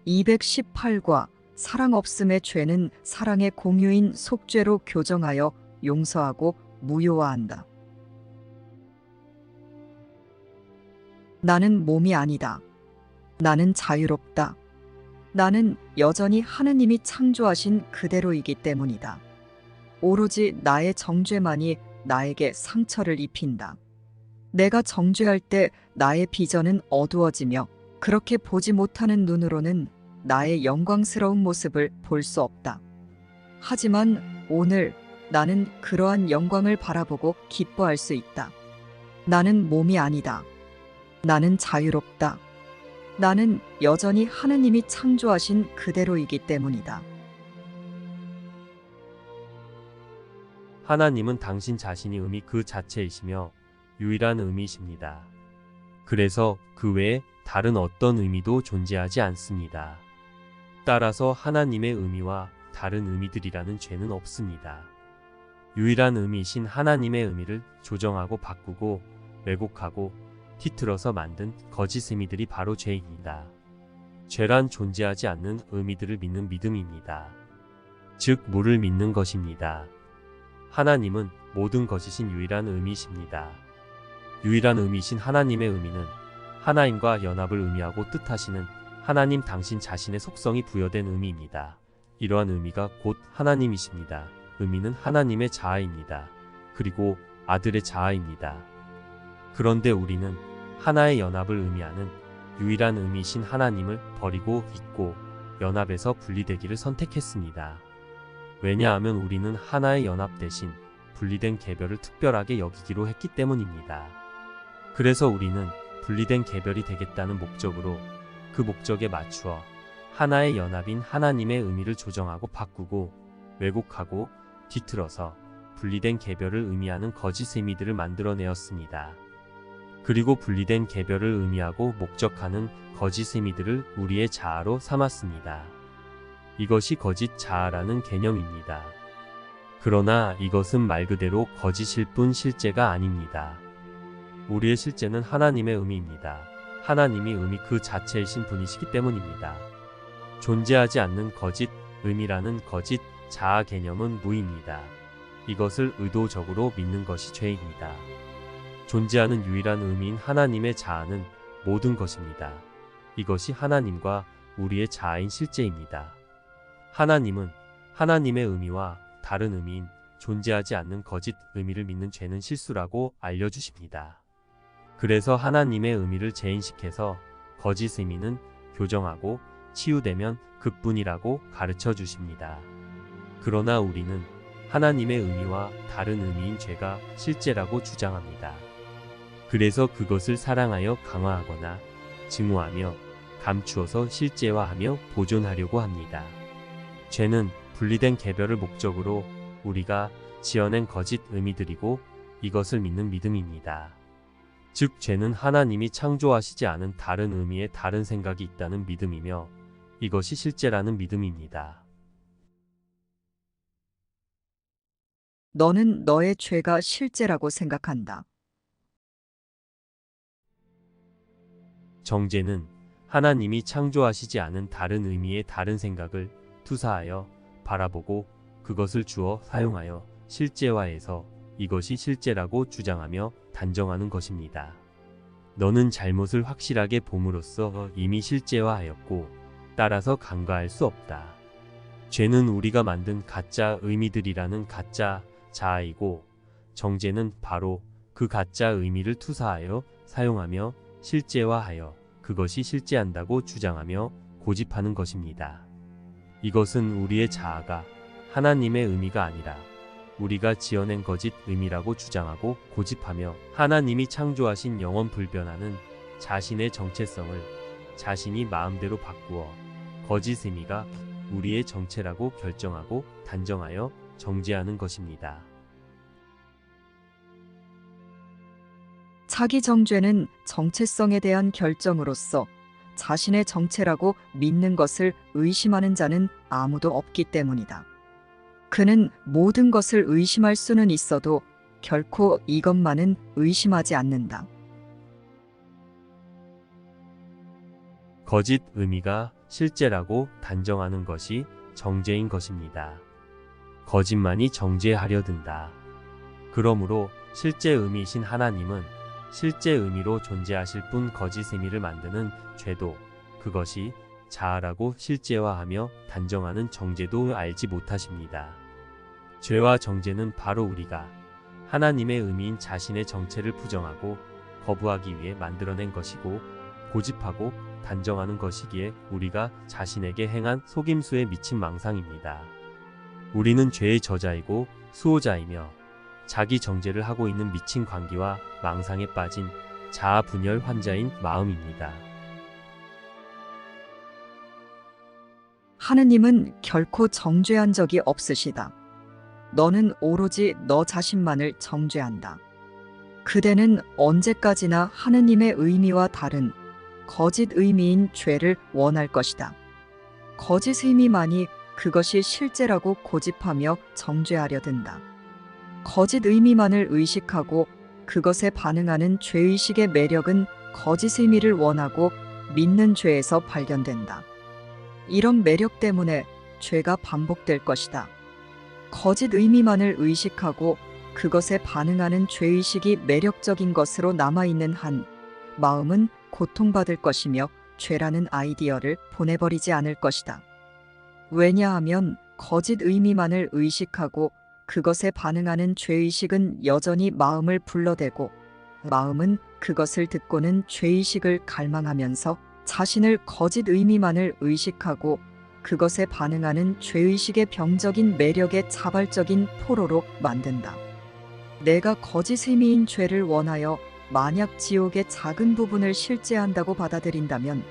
218과 사랑 없음의 죄는 사랑의 공유인 속죄로 교정하여 용서하고 무효화한다. 나는 몸이 아니다. 나는 자유롭다. 나는 여전히 하느님이 창조하신 그대로이기 때문이다. 오로지 나의 정죄만이 나에게 상처를 입힌다. 내가 정죄할 때 나의 비전은 어두워지며 그렇게 보지 못하는 눈으로는 나의 영광스러운 모습을 볼 수 없다. 하지만 오늘 나는 그러한 영광을 바라보고 기뻐할 수 있다. 나는 몸이 아니다. 나는 자유롭다. 나는 여전히 하느님이 창조하신 그대로이기 때문이다. 하나님은 당신 자신이 의미 그 자체이시며 유일한 의미이십니다. 그래서 그 외에 다른 어떤 의미도 존재하지 않습니다. 따라서 하나님의 의미와 다른 의미들이라는 죄는 없습니다. 유일한 의미이신 하나님의 의미를 조정하고 바꾸고 왜곡하고 뒤틀어서 만든 거짓 의미들이 바로 죄입니다. 죄란 존재하지 않는 의미들을 믿는 믿음입니다. 즉 물을 믿는 것입니다. 하나님은 모든 것이신 유일한 의미이십니다. 유일한 의미이신 하나님의 의미는 하나님과 연합을 의미하고 뜻하시는 하나님 당신 자신의 속성이 부여된 의미입니다. 이러한 의미가 곧 하나님이십니다. 의미는 하나님의 자아입니다. 그리고 아들의 자아입니다. 그런데 우리는 하나의 연합을 의미하는 유일한 의미이신 하나님을 버리고 잊고 연합에서 분리되기를 선택했습니다. 왜냐하면 우리는 하나의 연합 대신 분리된 개별을 특별하게 여기기로 했기 때문입니다. 그래서 우리는 분리된 개별이 되겠다는 목적으로 그 목적에 맞추어 하나의 연합인 하나님의 의미를 조정하고 바꾸고 왜곡하고 뒤틀어서 분리된 개별을 의미하는 거짓 의미들을 만들어내었습니다. 그리고 분리된 개별을 의미하고 목적하는 거짓 의미들을 우리의 자아로 삼았습니다. 이것이 거짓 자아라는 개념입니다. 그러나 이것은 말 그대로 거짓일 뿐 실제가 아닙니다. 우리의 실제는 하나님의 의미입니다. 하나님이 의미 그 자체이신 분이시기 때문입니다. 존재하지 않는 거짓 의미라는 거짓 자아 개념은 무입니다. 이것을 의도적으로 믿는 것이 죄입니다. 존재하는 유일한 의미인 하나님의 자아는 모든 것입니다. 이것이 하나님과 우리의 자아인 실제입니다. 하나님은 하나님의 의미와 다른 의미인 존재하지 않는 거짓 의미를 믿는 죄는 실수라고 알려주십니다. 그래서 하나님의 의미를 재인식해서 거짓 의미는 교정하고 치유되면 그뿐이라고 가르쳐 주십니다. 그러나 우리는 하나님의 의미와 다른 의미인 죄가 실제라고 주장합니다. 그래서 그것을 사랑하여 강화하거나 증오하며 감추어서 실제화하며 보존하려고 합니다. 죄는 분리된 개별을 목적으로 우리가 지어낸 거짓 의미들이고 이것을 믿는 믿음입니다. 즉 죄는 하나님이 창조하시지 않은 다른 의미의 다른 생각이 있다는 믿음이며 이것이 실제라는 믿음입니다. 너는 너의 죄가 실제라고 생각한다. 정죄는 하나님이 창조하시지 않은 다른 의미의 다른 생각을 투사하여 바라보고 그것을 주어 사용하여 실제화해서 이것이 실제라고 주장하며 단정하는 것입니다. 너는 잘못을 확실하게 봄으로써 이미 실제화하였고 따라서 간과할 수 없다. 죄는 우리가 만든 가짜 의미들이라는 가짜 자아이고 정죄는 바로 그 가짜 의미를 투사하여 사용하며 실제화하여 그것이 실제한다고 주장하며 고집하는 것입니다. 이것은 우리의 자아가 하나님의 의미가 아니라 우리가 지어낸 거짓 의미라고 주장하고 고집하며 하나님이 창조하신 영원 불변하는 자신의 정체성을 자신이 마음대로 바꾸어 거짓 의미가 우리의 정체라고 결정하고 단정하여 정죄하는 것입니다. 자기 정죄는 정체성에 대한 결정으로서 자신의 정체라고 믿는 것을 의심하는 자는 아무도 없기 때문이다. 그는 모든 것을 의심할 수는 있어도 결코 이것만은 의심하지 않는다. 거짓 의미가 실제라고 단정하는 것이 정죄인 것입니다. 거짓만이 정죄하려 든다. 그러므로 실제 의미이신 하나님은 실제 의미로 존재하실 뿐 거짓 의미를 만드는 죄도 그것이 자아라고 실제화하며 단정하는 정죄도 알지 못하십니다. 죄와 정죄는 바로 우리가 하나님의 의미인 자신의 정체를 부정하고 거부하기 위해 만들어낸 것이고 고집하고 단정하는 것이기에 우리가 자신에게 행한 속임수에 미친 망상입니다. 우리는 죄의 저자이고 수호자이며 자기 정죄를 하고 있는 미친 광기와 망상에 빠진 자아 분열 환자인 마음입니다. 하느님은 결코 정죄한 적이 없으시다. 너는 오로지 너 자신만을 정죄한다. 그대는 언제까지나 하느님의 의미와 다른 거짓 의미인 죄를 원할 것이다. 거짓 의미만이 그것이 실제라고 고집하며 정죄하려 든다. 거짓 의미만을 의식하고 그것에 반응하는 죄의식의 매력은 거짓 의미를 원하고 믿는 죄에서 발견된다. 이런 매력 때문에 죄가 반복될 것이다. 거짓 의미만을 의식하고 그것에 반응하는 죄의식이 매력적인 것으로 남아있는 한 마음은 고통받을 것이며 죄라는 아이디어를 보내버리지 않을 것이다. 왜냐하면 거짓 의미만을 의식하고 그것에 반응하는 죄의식은 여전히 마음을 불러대고 마음은 그것을 듣고는 죄의식을 갈망하면서 자신을 거짓 의미만을 의식하고 그것에 반응하는 죄의식의 병적인 매력의 자발적인 포로로 만든다. 내가 거짓 의미인 죄를 원하여 만약 지옥의 작은 부분을 실제한다고 받아들인다면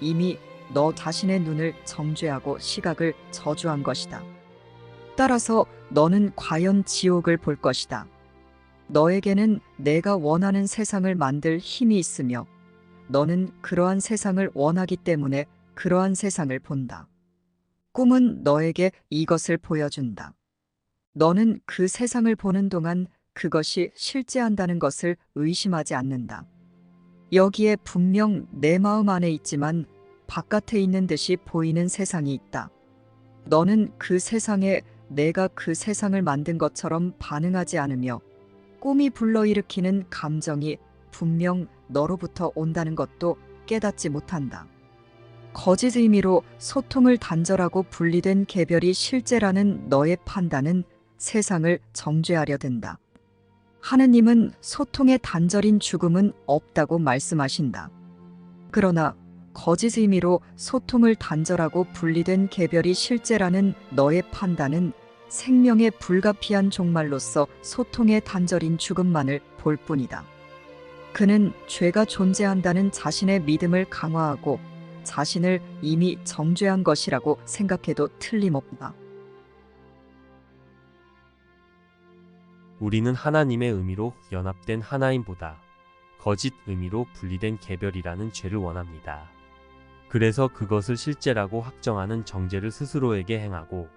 이미 너 자신의 눈을 정죄하고 시각을 저주한 것이다. 따라서 너는 과연 지옥을 볼 것이다. 너에게는 내가 원하는 세상을 만들 힘이 있으며 너는 그러한 세상을 원하기 때문에 그러한 세상을 본다. 꿈은 너에게 이것을 보여준다. 너는 그 세상을 보는 동안 그것이 실제한다는 것을 의심하지 않는다. 여기에 분명 내 마음 안에 있지만 바깥에 있는 듯이 보이는 세상이 있다. 너는 그 세상에 내가 그 세상을 만든 것처럼 반응하지 않으며 꿈이 불러일으키는 감정이 분명 너로부터 온다는 것도 깨닫지 못한다. 거짓 의미로 소통을 단절하고 분리된 개별이 실제라는 너의 판단은 세상을 정죄하려 든다. 하느님은 소통의 단절인 죽음은 없다고 말씀하신다. 그러나 거짓 의미로 소통을 단절하고 분리된 개별이 실제라는 너의 판단은 생명의 불가피한 종말로서 소통의 단절인 죽음만을 볼 뿐이다. 그는 죄가 존재한다는 자신의 믿음을 강화하고 자신을 이미 정죄한 것이라고 생각해도 틀림없다. 우리는 하나님의 의미로 연합된 하나임보다 거짓 의미로 분리된 개별이라는 죄를 원합니다. 그래서 그것을 실제라고 확정하는 정죄를 스스로에게 행하고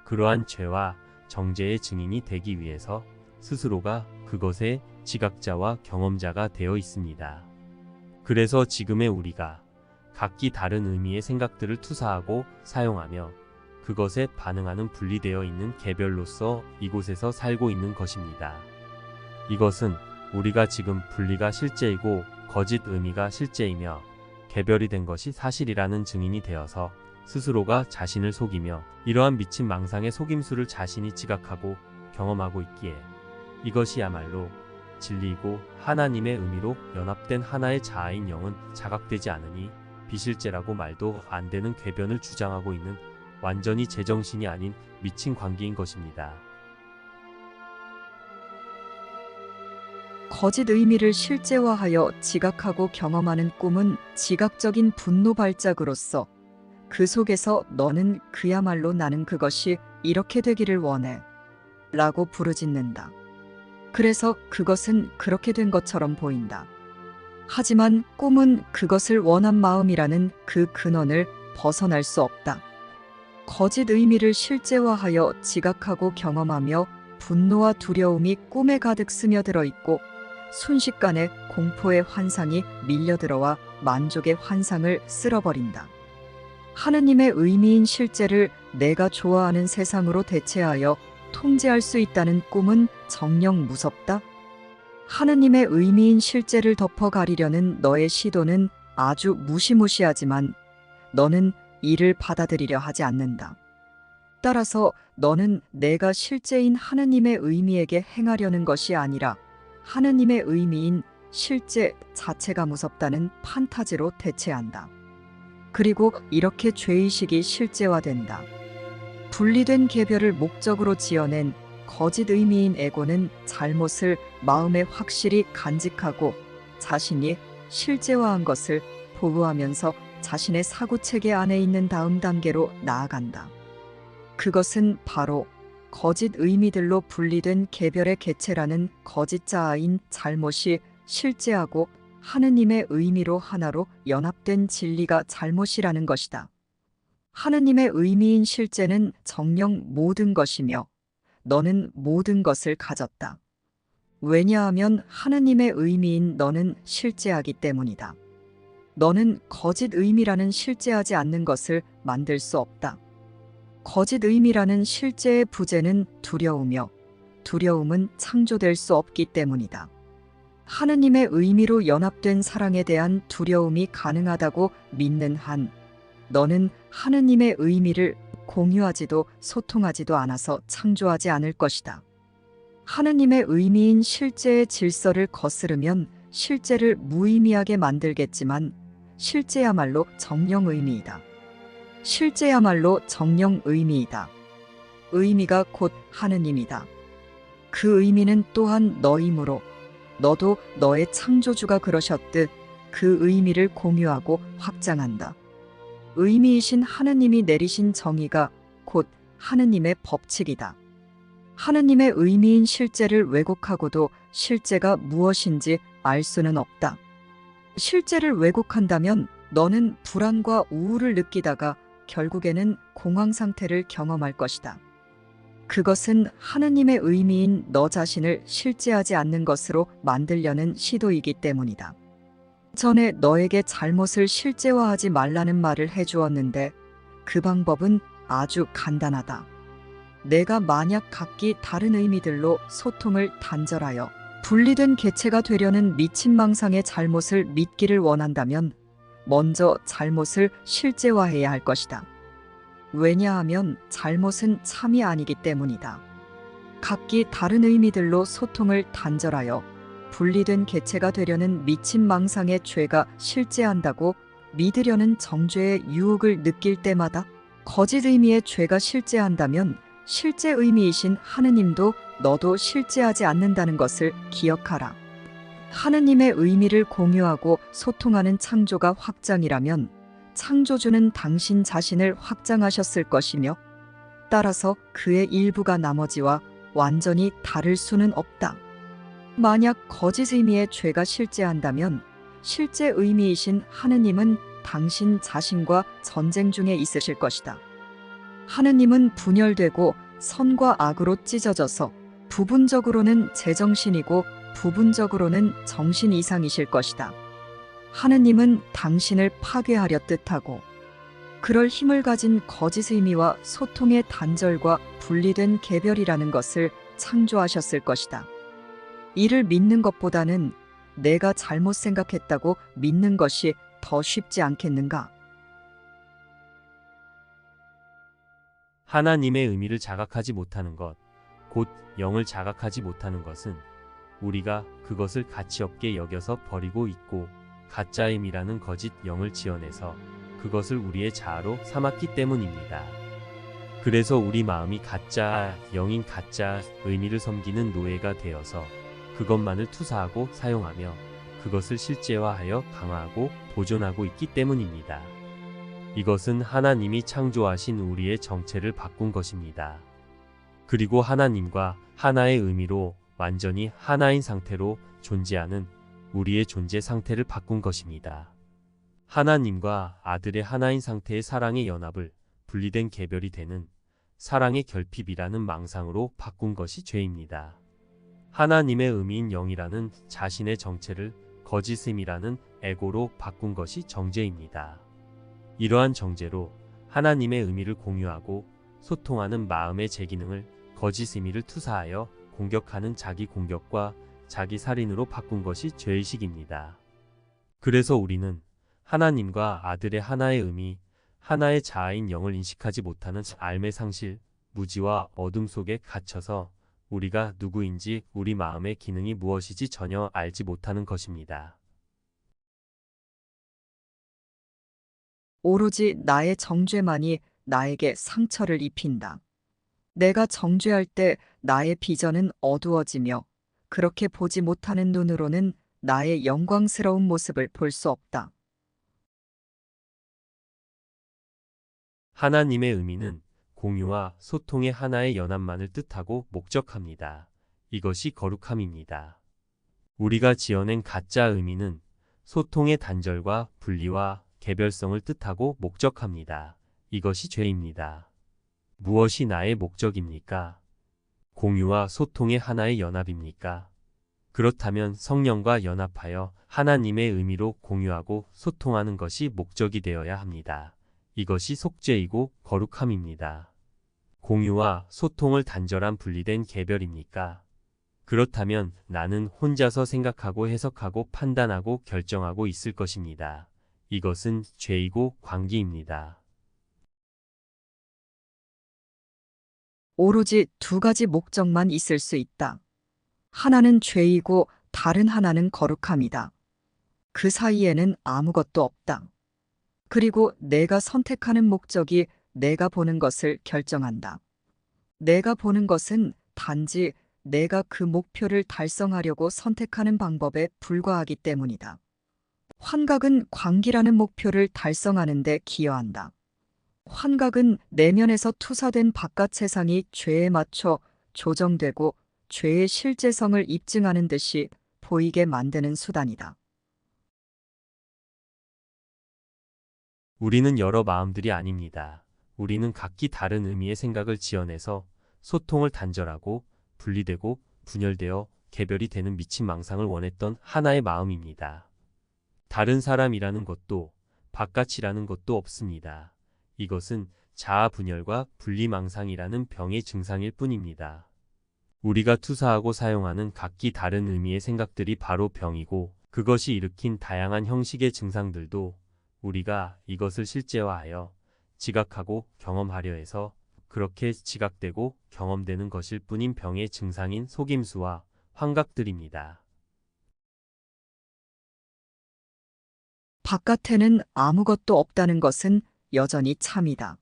그러한 죄와 정죄의 증인이 되기 위해서 스스로가 그것의 지각자와 경험자가 되어 있습니다. 그래서 지금의 우리가 각기 다른 의미의 생각들을 투사하고 사용하며 그것에 반응하는 분리되어 있는 개별로서 이곳에서 살고 있는 것입니다. 이것은 우리가 지금 분리가 실제이고 거짓 의미가 실제이며 개별이 된 것이 사실이라는 증인이 되어서 스스로가 자신을 속이며 이러한 미친 망상의 속임수를 자신이 지각하고 경험하고 있기에 이것이야말로 진리이고 하나님의 의미로 연합된 하나의 자아인 영은 자각되지 않으니 비실제라고 말도 안 되는 궤변을 주장하고 있는 완전히 제정신이 아닌 미친 관계인 것입니다. 거짓 의미를 실제화하여 지각하고 경험하는 꿈은 지각적인 분노 발작으로서 그 속에서 너는 그야말로 나는 그것이 이렇게 되기를 원해 라고 부르짖는다. 그래서 그것은 그렇게 된 것처럼 보인다. 하지만 꿈은 그것을 원한 마음이라는 그 근원을 벗어날 수 없다. 거짓 의미를 실제화하여 지각하고 경험하며 분노와 두려움이 꿈에 가득 스며들어 있고 순식간에 공포의 환상이 밀려들어와 만족의 환상을 쓸어버린다. 하느님의 의미인 실제를 내가 좋아하는 세상으로 대체하여 통제할 수 있다는 꿈은 정녕 무섭다. 하느님의 의미인 실제를 덮어 가리려는 너의 시도는 아주 무시무시하지만 너는 이를 받아들이려 하지 않는다. 따라서 너는 내가 실제인 하느님의 의미에게 행하려는 것이 아니라 하느님의 의미인 실제 자체가 무섭다는 판타지로 대체한다. 그리고 이렇게 죄의식이 실제화된다. 분리된 개별을 목적으로 지어낸 거짓 의미인 에고는 잘못을 마음에 확실히 간직하고 자신이 실제화한 것을 보고하면서 자신의 사고체계 안에 있는 다음 단계로 나아간다. 그것은 바로 거짓 의미들로 분리된 개별의 개체라는 거짓 자아인 잘못이 실제하고 하느님의 의미로 하나로 연합된 진리가 잘못이라는 것이다. 하느님의 의미인 실제는 정녕 모든 것이며 너는 모든 것을 가졌다. 왜냐하면 하느님의 의미인 너는 실제하기 때문이다. 너는 거짓 의미라는 실제하지 않는 것을 만들 수 없다. 거짓 의미라는 실제의 부재는 두려우며 두려움은 창조될 수 없기 때문이다. 하느님의 의미로 연합된 사랑에 대한 두려움이 가능하다고 믿는 한 너는 하느님의 의미를 공유하지도 소통하지도 않아서 창조하지 않을 것이다. 하느님의 의미인 실제의 질서를 거스르면 실제를 무의미하게 만들겠지만 실제야말로 정령 의미이다. 실제야말로 정령 의미이다. 의미가 곧 하느님이다. 그 의미는 또한 너이므로 너도 너의 창조주가 그러셨듯 그 의미를 공유하고 확장한다. 의미이신 하느님이 내리신 정의가 곧 하느님의 법칙이다. 하느님의 의미인 실제를 왜곡하고도 실제가 무엇인지 알 수는 없다. 실제를 왜곡한다면 너는 불안과 우울을 느끼다가 결국에는 공황 상태를 경험할 것이다. 그것은 하느님의 의미인 너 자신을 실제하지 않는 것으로 만들려는 시도이기 때문이다. 전에 너에게 잘못을 실제화하지 말라는 말을 해주었는데 그 방법은 아주 간단하다. 내가 만약 각기 다른 의미들로 소통을 단절하여 분리된 개체가 되려는 미친망상의 잘못을 믿기를 원한다면 먼저 잘못을 실제화해야 할 것이다. 왜냐하면 잘못은 참이 아니기 때문이다. 각기 다른 의미들로 소통을 단절하여 분리된 개체가 되려는 미친 망상의 죄가 실제한다고 믿으려는 정죄의 유혹을 느낄 때마다 거짓 의미의 죄가 실제한다면 실제 의미이신 하느님도 너도 실제하지 않는다는 것을 기억하라. 하느님의 의미를 공유하고 소통하는 창조가 확장이라면 창조주는 당신 자신을 확장하셨을 것이며 따라서 그의 일부가 나머지와 완전히 다를 수는 없다. 만약 거짓 의미의 죄가 실제한다면 실제 의미이신 하느님은 당신 자신과 전쟁 중에 있으실 것이다. 하느님은 분열되고 선과 악으로 찢어져서 부분적으로는 제정신이고 부분적으로는 정신 이상이실 것이다. 하느님은 당신을 파괴하려 뜻하고 그럴 힘을 가진 거짓 의미와 소통의 단절과 분리된 개별이라는 것을 창조하셨을 것이다. 이를 믿는 것보다는 내가 잘못 생각했다고 믿는 것이 더 쉽지 않겠는가? 하나님의 의미를 자각하지 못하는 것, 곧 영을 자각하지 못하는 것은 우리가 그것을 가치없게 여겨서 버리고 있고 가짜임이라는 거짓 영을 지어내서 그것을 우리의 자아로 삼았기 때문입니다. 그래서 우리 마음이 가짜 영인 가짜 의미를 섬기는 노예가 되어서 그것만을 투사하고 사용하며 그것을 실제화하여 강화하고 보존하고 있기 때문입니다. 이것은 하나님이 창조하신 우리의 정체를 바꾼 것입니다. 그리고 하나님과 하나의 의미로 완전히 하나인 상태로 존재하는 우리의 존재 상태를 바꾼 것입니다. 하나님과 아들의 하나인 상태의 사랑의 연합을 분리된 개별이 되는 사랑의 결핍이라는 망상으로 바꾼 것이 죄입니다. 하나님의 의미인 영이라는 자신의 정체를 거짓임이라는 에고로 바꾼 것이 정죄입니다. 이러한 정죄로 하나님의 의미를 공유하고 소통하는 마음의 제기능을 거짓 의미를 투사하여 공격하는 자기 공격과 자기 살인으로 바꾼 것이 죄의식입니다. 그래서 우리는 하나님과 아들의 하나의 의미, 하나의 자아인 영을 인식하지 못하는 삶의 상실, 무지와 어둠 속에 갇혀서 우리가 누구인지 우리 마음의 기능이 무엇이지 전혀 알지 못하는 것입니다. 오로지 나의 정죄만이 나에게 상처를 입힌다. 내가 정죄할 때 나의 비전은 어두워지며 그렇게 보지 못하는 눈으로는 나의 영광스러운 모습을 볼 수 없다. 하나님의 의미는 공유와 소통의 하나의 연합만을 뜻하고 목적합니다. 이것이 거룩함입니다. 우리가 지어낸 가짜 의미는 소통의 단절과 분리와 개별성을 뜻하고 목적합니다. 이것이 죄입니다. 무엇이 나의 목적입니까? 공유와 소통의 하나의 연합입니까? 그렇다면 성령과 연합하여 하나님의 의미로 공유하고 소통하는 것이 목적이 되어야 합니다. 이것이 속죄이고 거룩함입니다. 공유와 소통을 단절한 분리된 개별입니까? 그렇다면 나는 혼자서 생각하고 해석하고 판단하고 결정하고 있을 것입니다. 이것은 죄이고 광기입니다. 오로지 두 가지 목적만 있을 수 있다. 하나는 죄이고 다른 하나는 거룩함이다. 그 사이에는 아무것도 없다. 그리고 내가 선택하는 목적이 내가 보는 것을 결정한다. 내가 보는 것은 단지 내가 그 목표를 달성하려고 선택하는 방법에 불과하기 때문이다. 환각은 광기라는 목표를 달성하는 데 기여한다. 환각은 내면에서 투사된 바깥 세상이 죄에 맞춰 조정되고 죄의 실제성을 입증하는 듯이 보이게 만드는 수단이다. 우리는 여러 마음들이 아닙니다. 우리는 각기 다른 의미의 생각을 지어내서 소통을 단절하고 분리되고 분열되어 개별이 되는 미친 망상을 원했던 하나의 마음입니다. 다른 사람이라는 것도 바깥이라는 것도 없습니다. 이것은 자아 분열과 분리망상이라는 병의 증상일 뿐입니다. 우리가 투사하고 사용하는 각기 다른 의미의 생각들이 바로 병이고 그것이 일으킨 다양한 형식의 증상들도 우리가 이것을 실제화하여 지각하고 경험하려 해서 그렇게 지각되고 경험되는 것일 뿐인 병의 증상인 속임수와 환각들입니다. 바깥에는 아무것도 없다는 것은 여전히 참이다.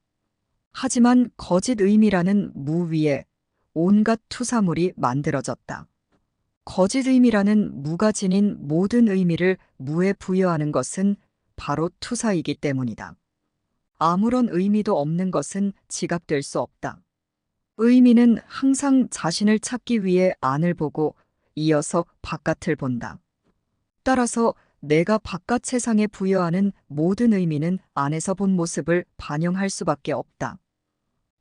하지만 거짓 의미라는 무 위에 온갖 투사물이 만들어졌다. 거짓 의미라는 무가 지닌 모든 의미를 무에 부여하는 것은 바로 투사이기 때문이다. 아무런 의미도 없는 것은 지각될 수 없다. 의미는 항상 자신을 찾기 위해 안을 보고 이어서 바깥을 본다. 따라서 내가 바깥 세상에 부여하는 모든 의미는 안에서 본 모습을 반영할 수밖에 없다.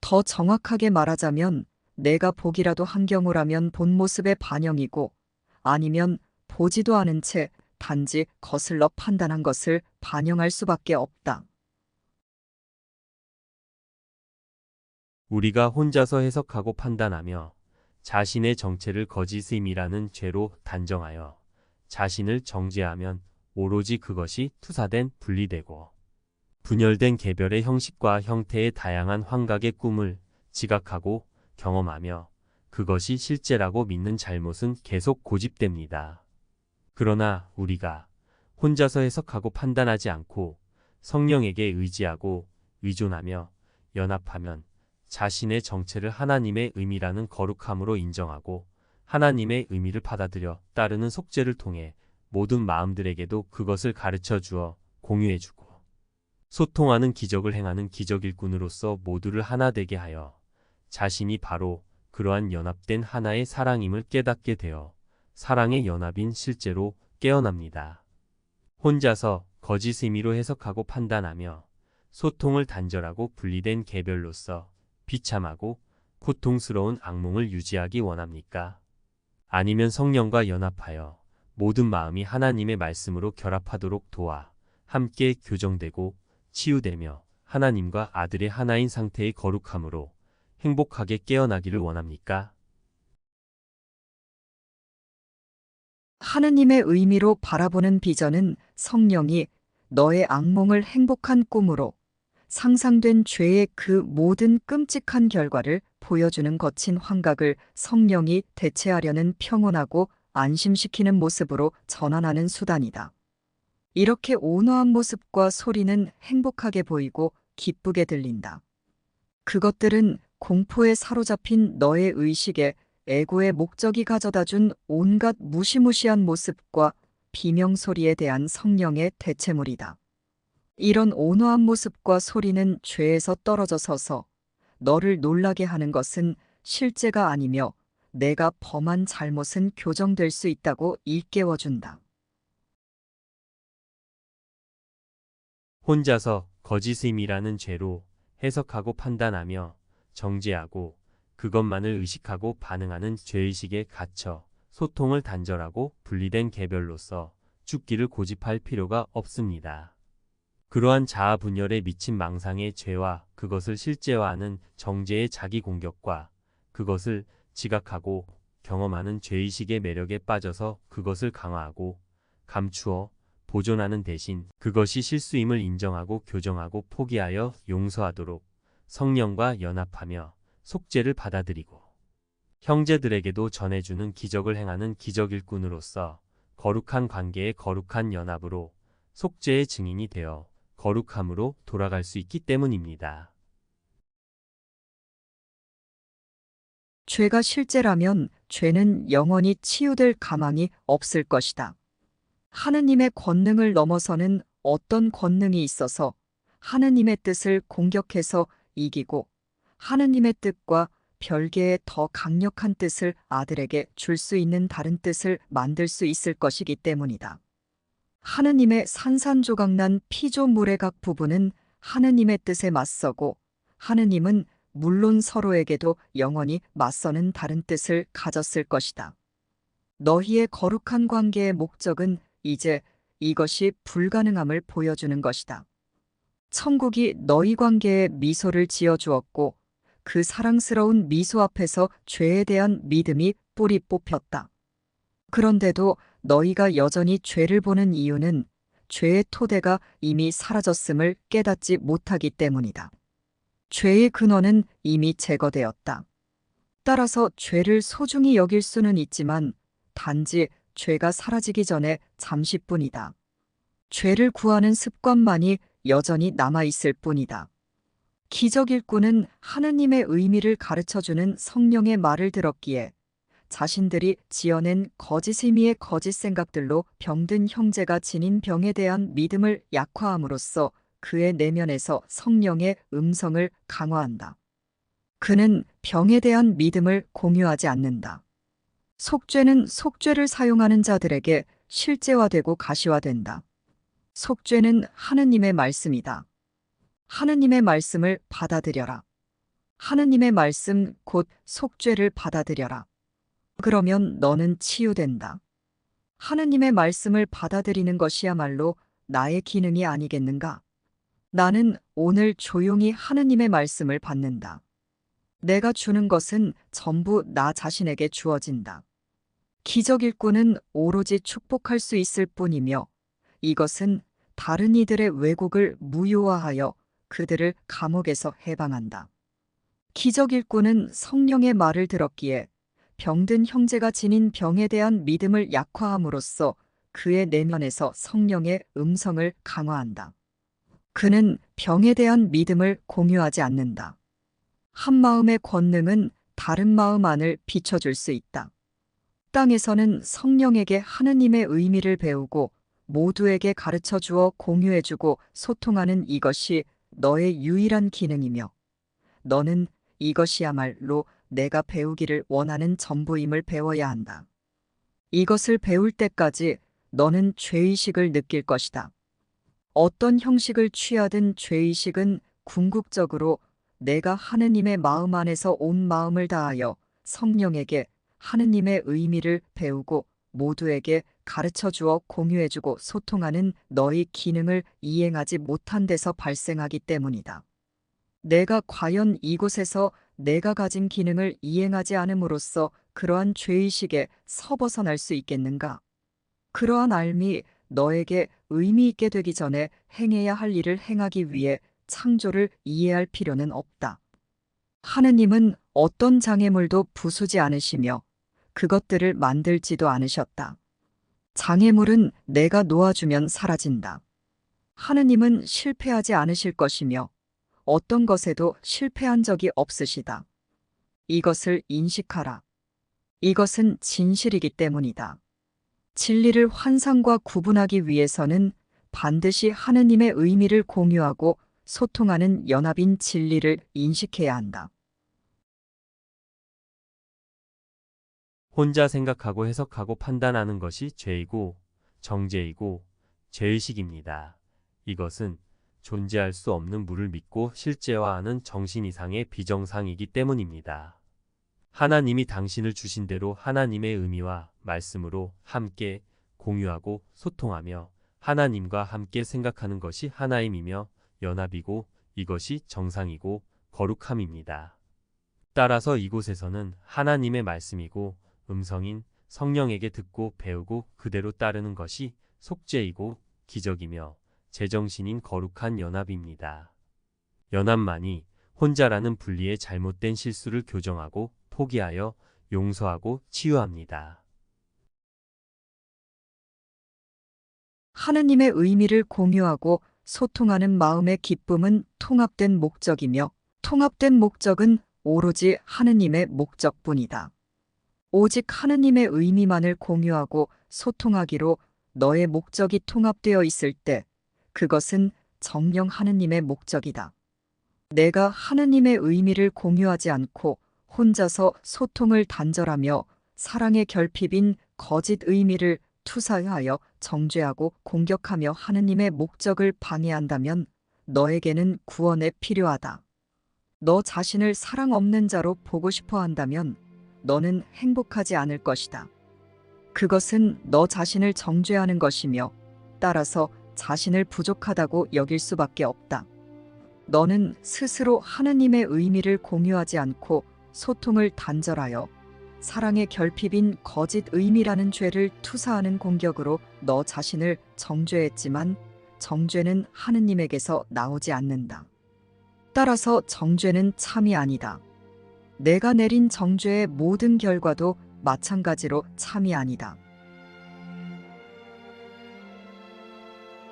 더 정확하게 말하자면 내가 보기라도 한 경우라면 본 모습의 반영이고 아니면 보지도 않은 채 단지 거슬러 판단한 것을 반영할 수밖에 없다. 우리가 혼자서 해석하고 판단하며 자신의 정체를 거짓 의미라는 죄로 단정하여 자신을 정죄하면 오로지 그것이 투사된 분리되고 분열된 개별의 형식과 형태의 다양한 환각의 꿈을 지각하고 경험하며 그것이 실제라고 믿는 잘못은 계속 고집됩니다. 그러나 우리가 혼자서 해석하고 판단하지 않고 성령에게 의지하고 의존하며 연합하면 자신의 정체를 하나님의 의미라는 거룩함으로 인정하고 하나님의 의미를 받아들여 따르는 속죄를 통해 모든 마음들에게도 그것을 가르쳐 주어 공유해 주고 소통하는 기적을 행하는 기적 일꾼으로서 모두를 하나 되게 하여 자신이 바로 그러한 연합된 하나의 사랑임을 깨닫게 되어 사랑의 연합인 실제로 깨어납니다. 혼자서 거짓 의미로 해석하고 판단하며 소통을 단절하고 분리된 개별로서 비참하고 고통스러운 악몽을 유지하기 원합니까? 아니면 성령과 연합하여 모든 마음이 하나님의 말씀으로 결합하도록 도와 함께 교정되고 치유되며 하나님과 아들의 하나인 상태의 거룩함으로 행복하게 깨어나기를 원합니까? 하느님의 의미로 바라보는 비전은 성령이 너의 악몽을 행복한 꿈으로 상상된 죄의 그 모든 끔찍한 결과를 보여주는 거친 환각을 성령이 대체하려는 평온하고 안심시키는 모습으로 전환하는 수단이다. 이렇게 온화한 모습과 소리는 행복하게 보이고 기쁘게 들린다. 그것들은 공포에 사로잡힌 너의 의식에 에고의 목적이 가져다 준 온갖 무시무시한 모습과 비명소리에 대한 성령의 대체물이다. 이런 온화한 모습과 소리는 죄에서 떨어져 서서 너를 놀라게 하는 것은 실제가 아니며 내가 범한 잘못은 교정될 수 있다고 일깨워준다. 혼자서 거짓임이라는 죄로 해석하고 판단하며 정죄하고 그것만을 의식하고 반응하는 죄의식에 갇혀 소통을 단절하고 분리된 개별로서 죽기를 고집할 필요가 없습니다. 그러한 자아 분열에 미친 망상의 죄와 그것을 실제화하는 정죄의 자기 공격과 그것을 지각하고 경험하는 죄의식의 매력에 빠져서 그것을 강화하고 감추어 보존하는 대신 그것이 실수임을 인정하고 교정하고 포기하여 용서하도록 성령과 연합하며 속죄를 받아들이고 형제들에게도 전해주는 기적을 행하는 기적일꾼으로서 거룩한 관계의 거룩한 연합으로 속죄의 증인이 되어 거룩함으로 돌아갈 수 있기 때문입니다. 죄가 실제라면 죄는 영원히 치유될 가망이 없을 것이다. 하느님의 권능을 넘어서는 어떤 권능이 있어서 하느님의 뜻을 공격해서 이기고 하느님의 뜻과 별개의 더 강력한 뜻을 아들에게 줄 수 있는 다른 뜻을 만들 수 있을 것이기 때문이다. 하느님의 산산조각난 피조물의 각 부분은 하느님의 뜻에 맞서고 하느님은 물론 서로에게도 영원히 맞서는 다른 뜻을 가졌을 것이다. 너희의 거룩한 관계의 목적은 이제 이것이 불가능함을 보여주는 것이다. 천국이 너희 관계에 미소를 지어주었고 그 사랑스러운 미소 앞에서 죄에 대한 믿음이 뿌리 뽑혔다. 그런데도 너희가 여전히 죄를 보는 이유는 죄의 토대가 이미 사라졌음을 깨닫지 못하기 때문이다. 죄의 근원은 이미 제거되었다. 따라서 죄를 소중히 여길 수는 있지만 단지 죄가 사라지기 전에 잠시뿐이다. 죄를 구하는 습관만이 여전히 남아있을 뿐이다. 기적일꾼은 하느님의 의미를 가르쳐주는 성령의 말을 들었기에 자신들이 지어낸 거짓 의미의 거짓 생각들로 병든 형제가 지닌 병에 대한 믿음을 약화함으로써 그의 내면에서 성령의 음성을 강화한다. 그는 병에 대한 믿음을 공유하지 않는다. 속죄는 속죄를 사용하는 자들에게 실제화되고 가시화된다. 속죄는 하느님의 말씀이다. 하느님의 말씀을 받아들여라. 하느님의 말씀 곧 속죄를 받아들여라. 그러면 너는 치유된다. 하느님의 말씀을 받아들이는 것이야말로 나의 기능이 아니겠는가? 나는 오늘 조용히 하느님의 말씀을 받는다. 내가 주는 것은 전부 나 자신에게 주어진다. 기적일꾼은 오로지 축복할 수 있을 뿐이며 이것은 다른 이들의 왜곡을 무효화하여 그들을 감옥에서 해방한다. 기적일꾼은 성령의 말을 들었기에 병든 형제가 지닌 병에 대한 믿음을 약화함으로써 그의 내면에서 성령의 음성을 강화한다. 그는 병에 대한 믿음을 공유하지 않는다. 한 마음의 권능은 다른 마음 안을 비춰줄 수 있다. 땅에서는 성령에게 하느님의 의미를 배우고 모두에게 가르쳐 주어 공유해주고 소통하는 이것이 너의 유일한 기능이며 너는 이것이야말로 내가 배우기를 원하는 전부임을 배워야 한다. 이것을 배울 때까지 너는 죄의식을 느낄 것이다. 어떤 형식을 취하든 죄의식은 궁극적으로 내가 하느님의 마음 안에서 온 마음을 다하여 성령에게 하느님의 의미를 배우고 모두에게 가르쳐 주어 공유해 주고 소통하는 너의 기능을 이행하지 못한 데서 발생하기 때문이다. 내가 과연 이곳에서 내가 가진 기능을 이행하지 않음으로써 그러한 죄의식에 서벗어날 수 있겠는가? 그러한 삶이 너에게 의미 있게 되기 전에 행해야 할 일을 행하기 위해 창조를 이해할 필요는 없다. 하느님은 어떤 장애물도 부수지 않으시며 그것들을 만들지도 않으셨다. 장애물은 내가 놓아주면 사라진다. 하느님은 실패하지 않으실 것이며 어떤 것에도 실패한 적이 없으시다. 이것을 인식하라. 이것은 진실이기 때문이다. 진리를 환상과 구분하기 위해서는 반드시 하느님의 의미를 공유하고 소통하는 연합인 진리를 인식해야 한다. 혼자 생각하고 해석하고 판단하는 것이 죄이고 정죄이고 죄의식입니다. 이것은 존재할 수 없는 물을 믿고 실제화하는 정신 이상의 비정상이기 때문입니다. 하나님이 당신을 주신 대로 하나님의 의미와 말씀으로 함께 공유하고 소통하며 하나님과 함께 생각하는 것이 하나임이며 연합이고 이것이 정상이고 거룩함입니다. 따라서 이곳에서는 하나님의 말씀이고 음성인 성령에게 듣고 배우고 그대로 따르는 것이 속죄이고 기적이며 제정신인 거룩한 연합입니다. 연합만이 혼자라는 분리의 잘못된 실수를 교정하고 포기하여 용서하고 치유합니다. 하느님의 의미를 공유하고 소통하는 마음의 기쁨은 통합된 목적이며 통합된 목적은 오로지 하느님의 목적뿐이다. 오직 하느님의 의미만을 공유하고 소통하기로 너의 목적이 통합되어 있을 때 그것은 정령 하느님의 목적이다. 내가 하느님의 의미를 공유하지 않고 혼자서 소통을 단절하며 사랑의 결핍인 거짓 의미를 투사하여 정죄하고 공격하며 하느님의 목적을 방해한다면 너에게는 구원에 필요하다. 너 자신을 사랑 없는 자로 보고 싶어 한다면 너는 행복하지 않을 것이다. 그것은 너 자신을 정죄하는 것이며 따라서 자신을 부족하다고 여길 수밖에 없다. 너는 스스로 하느님의 의미를 공유하지 않고 소통을 단절하여 사랑의 결핍인 거짓 의미라는 죄를 투사하는 공격으로 너 자신을 정죄했지만 정죄는 하느님에게서 나오지 않는다. 따라서 정죄는 참이 아니다. 내가 내린 정죄의 모든 결과도 마찬가지로 참이 아니다.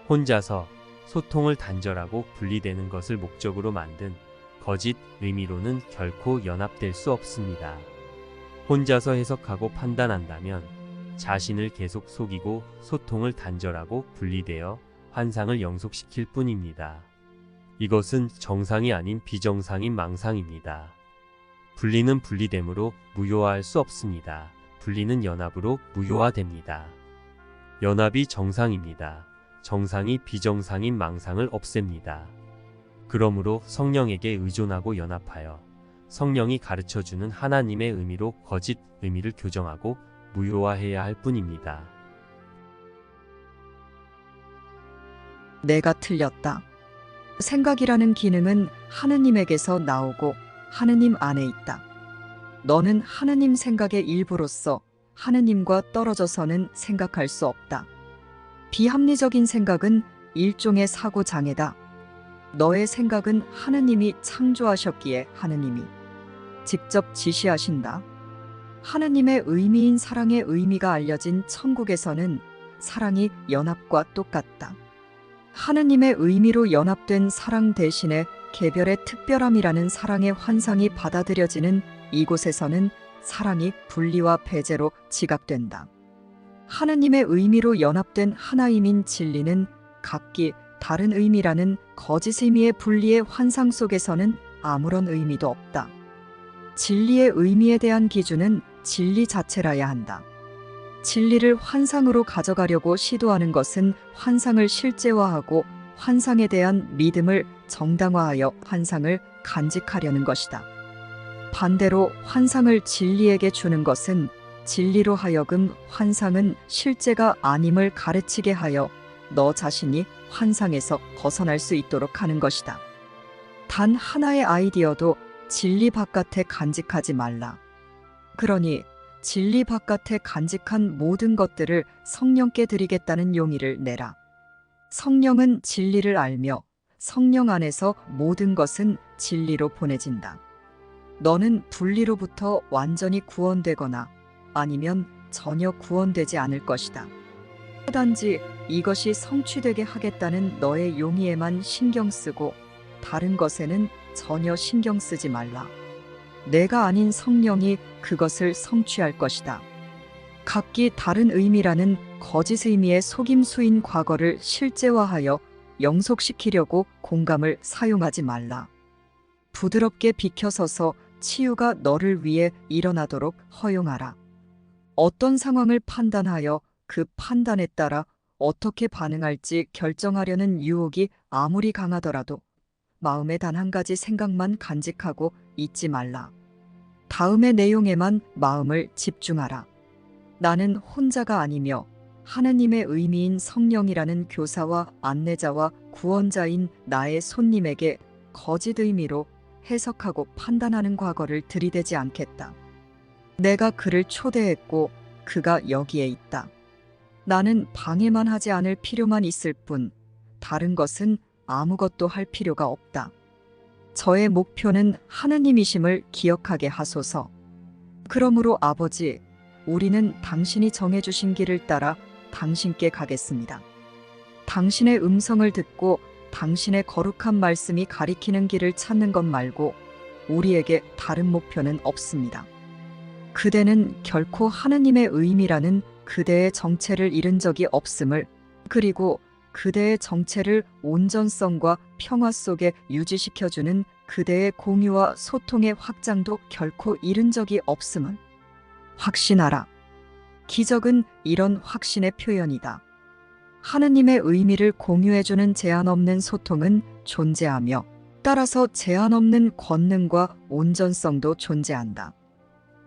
혼자서 소통을 단절하고 분리되는 것을 목적으로 만든 거짓 의미로는 결코 연합될 수 없습니다. 혼자서 해석하고 판단한다면 자신을 계속 속이고 소통을 단절하고 분리되어 환상을 영속시킬 뿐입니다. 이것은 정상이 아닌 비정상인 망상입니다. 분리는 분리됨으로 무효화할 수 없습니다. 분리는 연합으로 무효화됩니다. 연합이 정상입니다. 정상이 비정상인 망상을 없앱니다. 그러므로 성령에게 의존하고 연합하여 성령이 가르쳐주는 하나님의 의미로 거짓 의미를 교정하고 무효화해야 할 뿐입니다. 내가 틀렸다. 생각이라는 기능은 하느님에게서 나오고 하느님 안에 있다. 너는 하느님 생각의 일부로서 하느님과 떨어져서는 생각할 수 없다. 비합리적인 생각은 일종의 사고장애다. 너의 생각은 하느님이 창조하셨기에 하느님이 직접 지시하신다. 하느님의 의미인 사랑의 의미가 알려진 천국에서는 사랑이 연합과 똑같다. 하느님의 의미로 연합된 사랑 대신에 개별의 특별함이라는 사랑의 환상이 받아들여지는 이곳에서는 사랑이 분리와 배제로 지각된다. 하느님의 의미로 연합된 하나임인 진리는 각기 다른 의미라는 거짓 의미의 분리의 환상 속에서는 아무런 의미도 없다. 진리의 의미에 대한 기준은 진리 자체라야 한다. 진리를 환상으로 가져가려고 시도하는 것은 환상을 실제화하고 환상에 대한 믿음을 정당화하여 환상을 간직하려는 것이다. 반대로 환상을 진리에게 주는 것은 진리로 하여금 환상은 실제가 아님을 가르치게 하여 너 자신이 환상에서 벗어날 수 있도록 하는 것이다. 단 하나의 아이디어도 진리 바깥에 간직하지 말라. 그러니 진리 바깥에 간직한 모든 것들을 성령께 드리겠다는 용의를 내라. 성령은 진리를 알며 성령 안에서 모든 것은 진리로 보내진다. 너는 분리로부터 완전히 구원되거나 아니면 전혀 구원되지 않을 것이다. 단지 이것이 성취되게 하겠다는 너의 용의에만 신경 쓰고 다른 것에는 전혀 신경 쓰지 말라. 내가 아닌 성령이 그것을 성취할 것이다. 각기 다른 의미라는 거짓 의미의 속임수인 과거를 실제화하여 영속시키려고 공감을 사용하지 말라. 부드럽게 비켜서서 치유가 너를 위해 일어나도록 허용하라. 어떤 상황을 판단하여 그 판단에 따라 어떻게 반응할지 결정하려는 유혹이 아무리 강하더라도 마음에 단 한 가지 생각만 간직하고 잊지 말라. 다음의 내용에만 마음을 집중하라. 나는 혼자가 아니며 하느님의 의미인 성령이라는 교사와 안내자와 구원자인 나의 손님에게 거짓 의미로 해석하고 판단하는 과거를 들이대지 않겠다. 내가 그를 초대했고 그가 여기에 있다. 나는 방해만 하지 않을 필요만 있을 뿐 다른 것은 아무것도 할 필요가 없다. 저의 목표는 하느님이심을 기억하게 하소서. 그러므로 아버지, 우리는 당신이 정해주신 길을 따라 당신께 가겠습니다. 당신의 음성을 듣고 당신의 거룩한 말씀이 가리키는 길을 찾는 것 말고 우리에게 다른 목표는 없습니다. 그대는 결코 하느님의 의미라는 그대의 정체를 잃은 적이 없음을, 그리고 그대의 정체를 온전성과 평화 속에 유지시켜주는 그대의 공유와 소통의 확장도 결코 잃은 적이 없음을 확신하라. 기적은 이런 확신의 표현이다. 하느님의 의미를 공유해주는 제한 없는 소통은 존재하며 따라서 제한 없는 권능과 온전성도 존재한다.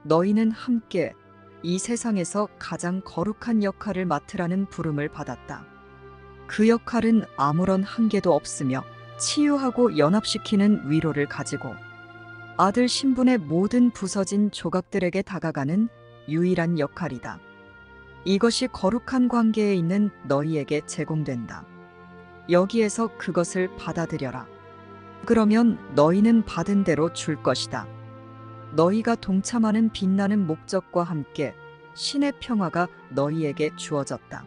너희는 함께 이 세상에서 가장 거룩한 역할을 맡으라는 부름을 받았다. 그 역할은 아무런 한계도 없으며 치유하고 연합시키는 위로를 가지고 아들 신분의 모든 부서진 조각들에게 다가가는 유일한 역할이다. 이것이 거룩한 관계에 있는 너희에게 제공된다. 여기에서 그것을 받아들여라. 그러면 너희는 받은 대로 줄 것이다. 너희가 동참하는 빛나는 목적과 함께 신의 평화가 너희에게 주어졌다.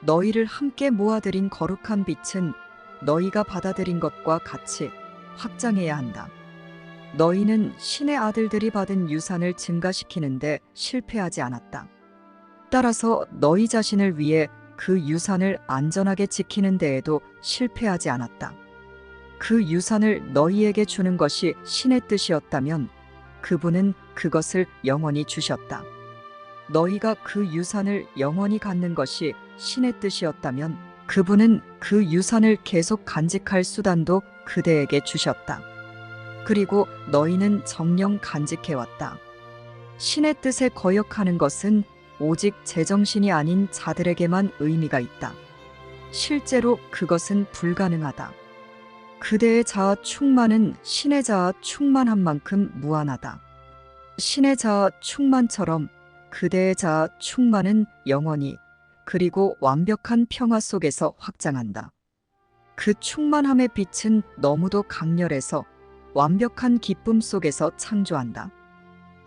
너희를 함께 모아들인 거룩한 빛은 너희가 받아들인 것과 같이 확장해야 한다. 너희는 신의 아들들이 받은 유산을 증가시키는데 실패하지 않았다. 따라서 너희 자신을 위해 그 유산을 안전하게 지키는 데에도 실패하지 않았다. 그 유산을 너희에게 주는 것이 신의 뜻이었다면 그분은 그것을 영원히 주셨다. 너희가 그 유산을 영원히 갖는 것이 신의 뜻이었다면 그분은 그 유산을 계속 간직할 수단도 그대에게 주셨다. 그리고 너희는 정녕 간직해왔다. 신의 뜻에 거역하는 것은 오직 제정신이 아닌 자들에게만 의미가 있다. 실제로 그것은 불가능하다. 그대의 자아 충만은 신의 자아 충만한 만큼 무한하다. 신의 자아 충만처럼 그대의 자아 충만은 영원히 그리고 완벽한 평화 속에서 확장한다. 그 충만함의 빛은 너무도 강렬해서 완벽한 기쁨 속에서 창조한다.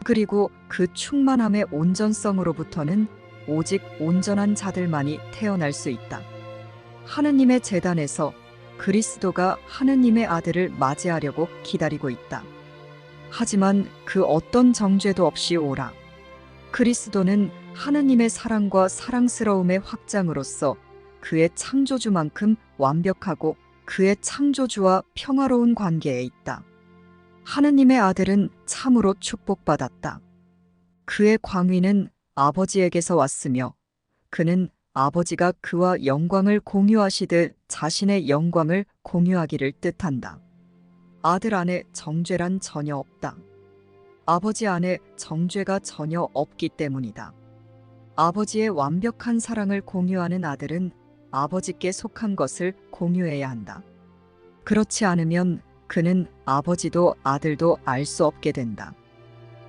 그리고 그 충만함의 온전성으로부터는 오직 온전한 자들만이 태어날 수 있다. 하느님의 제단에서 그리스도가 하느님의 아들을 맞이하려고 기다리고 있다. 하지만 그 어떤 정죄도 없이 오라. 그리스도는 하느님의 사랑과 사랑스러움의 확장으로서 그의 창조주만큼 완벽하고 그의 창조주와 평화로운 관계에 있다. 하느님의 아들은 참으로 축복받았다. 그의 광위는 아버지에게서 왔으며 그는 아버지가 그와 영광을 공유하시듯 자신의 영광을 공유하기를 뜻한다. 아들 안에 정죄란 전혀 없다. 아버지 안에 정죄가 전혀 없기 때문이다. 아버지의 완벽한 사랑을 공유하는 아들은 아버지께 속한 것을 공유해야 한다. 그렇지 않으면 그는 아버지도 아들도 알 수 없게 된다.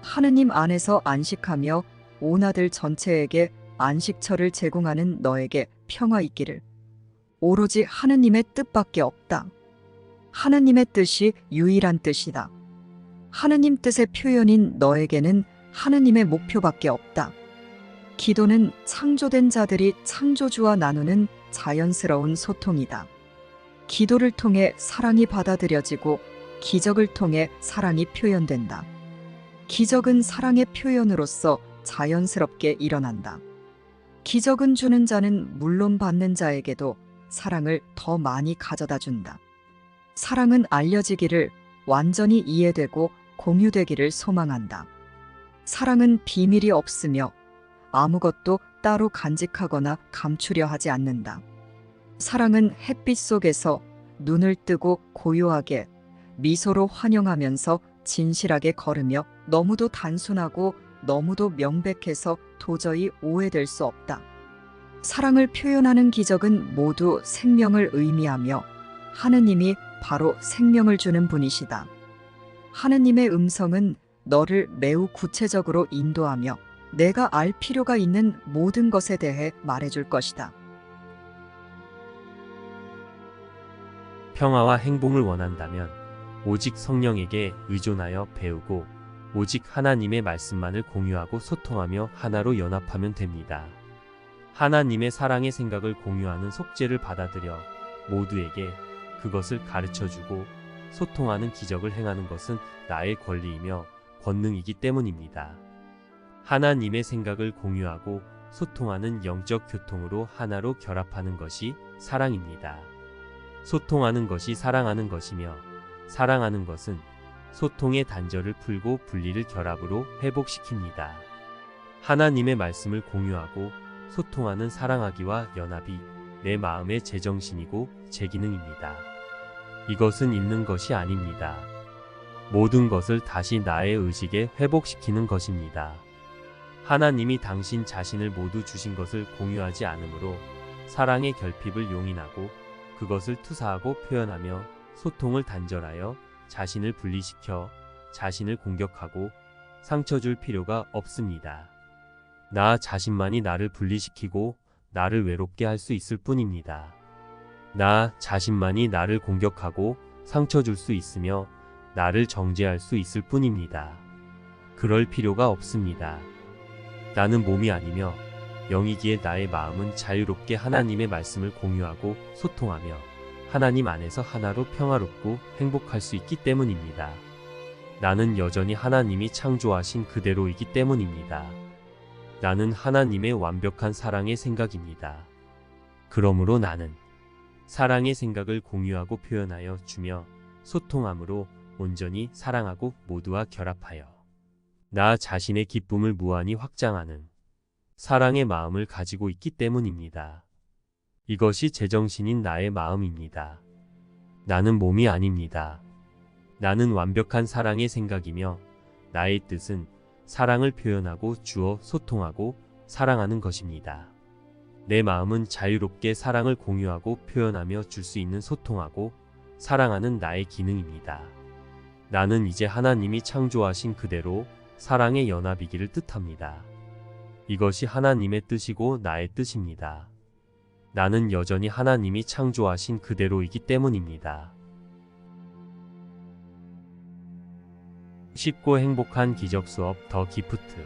하느님 안에서 안식하며 온 아들 전체에게 안식처를 제공하는 너에게 평화 있기를. 오로지 하느님의 뜻밖에 없다. 하느님의 뜻이 유일한 뜻이다. 하느님 뜻의 표현인 너에게는 하느님의 목표밖에 없다. 기도는 창조된 자들이 창조주와 나누는 자연스러운 소통이다. 기도를 통해 사랑이 받아들여지고 기적을 통해 사랑이 표현된다. 기적은 사랑의 표현으로서 자연스럽게 일어난다. 기적은 주는 자는 물론 받는 자에게도 사랑을 더 많이 가져다 준다. 사랑은 알려지기를, 완전히 이해되고 공유되기를 소망한다. 사랑은 비밀이 없으며 아무것도 따로 간직하거나 감추려 하지 않는다. 사랑은 햇빛 속에서 눈을 뜨고 고요하게 미소로 환영하면서 진실하게 걸으며 너무도 단순하고 너무도 명백해서 도저히 오해될 수 없다. 사랑을 표현하는 기적은 모두 생명을 의미하며 하느님이 바로 생명을 주는 분이시다. 하느님의 음성은 너를 매우 구체적으로 인도하며 내가 알 필요가 있는 모든 것에 대해 말해줄 것이다. 평화와 행복을 원한다면 오직 성령에게 의존하여 배우고 오직 하나님의 말씀만을 공유하고 소통하며 하나로 연합하면 됩니다. 하나님의 사랑의 생각을 공유하는 속죄를 받아들여 모두에게 그것을 가르쳐주고 소통하는 기적을 행하는 것은 나의 권리이며 권능이기 때문입니다. 하나님의 생각을 공유하고 소통하는 영적 교통으로 하나로 결합하는 것이 사랑입니다. 소통하는 것이 사랑하는 것이며 사랑하는 것은 소통의 단절을 풀고 분리를 결합으로 회복시킵니다. 하나님의 말씀을 공유하고 소통하는 사랑하기와 연합이 내 마음의 제정신이고 제기능입니다. 이것은 있는 것이 아닙니다. 모든 것을 다시 나의 의식에 회복시키는 것입니다. 하나님이 당신 자신을 모두 주신 것을 공유하지 않으므로 사랑의 결핍을 용인하고 그것을 투사하고 표현하며 소통을 단절하여 자신을 분리시켜 자신을 공격하고 상처 줄 필요가 없습니다. 나 자신만이 나를 분리시키고 나를 외롭게 할 수 있을 뿐입니다. 나 자신만이 나를 공격하고 상처 줄 수 있으며 나를 정죄할 수 있을 뿐입니다. 그럴 필요가 없습니다. 나는 몸이 아니며 영이기에 나의 마음은 자유롭게 하나님의 말씀을 공유하고 소통하며 하나님 안에서 하나로 평화롭고 행복할 수 있기 때문입니다. 나는 여전히 하나님이 창조하신 그대로이기 때문입니다. 나는 하나님의 완벽한 사랑의 생각입니다. 그러므로 나는 사랑의 생각을 공유하고 표현하여 주며 소통함으로 온전히 사랑하고 모두와 결합하여 나 자신의 기쁨을 무한히 확장하는 사랑의 마음을 가지고 있기 때문입니다. 이것이 제정신인 나의 마음입니다. 나는 몸이 아닙니다. 나는 완벽한 사랑의 생각이며 나의 뜻은 사랑을 표현하고 주어 소통하고 사랑하는 것입니다. 내 마음은 자유롭게 사랑을 공유하고 표현하며 줄 수 있는 소통하고 사랑하는 나의 기능입니다. 나는 이제 하나님이 창조하신 그대로 사랑의 연합이기를 뜻합니다. 이것이 하나님의 뜻이고 나의 뜻입니다. 나는 여전히 하나님이 창조하신 그대로이기 때문입니다. 쉽고 행복한 기적 수업 더 기프트